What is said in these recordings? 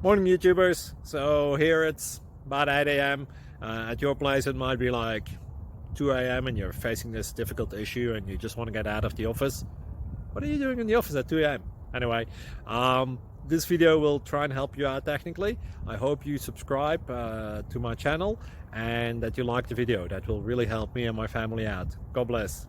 Morning YouTubers. So here it's about 8 a.m. At your place it might be like 2 a.m. and you're facing this difficult issue and you just want to get out of the office. What are you doing in the office at 2 a.m.? Anyway, this video will try and help you out technically. I hope you subscribe to my channel and that you like the video. That will really help me and my family out. God bless.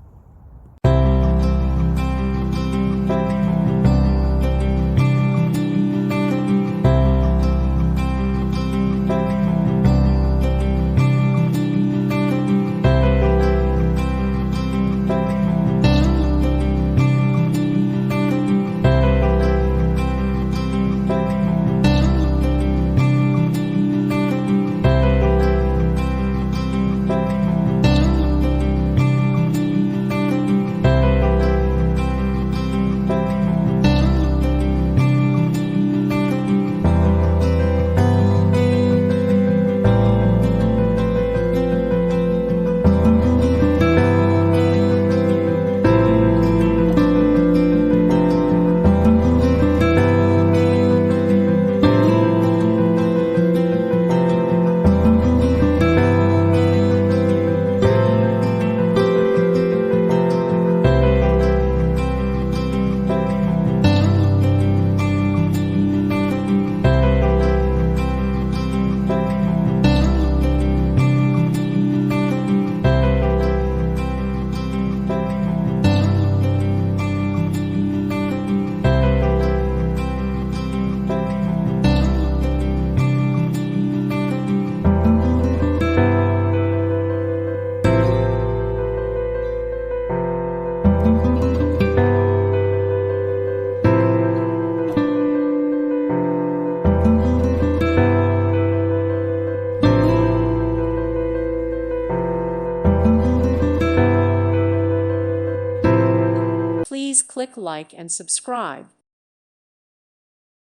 Please click like and subscribe.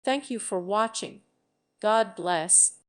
Thank you for watching. God bless.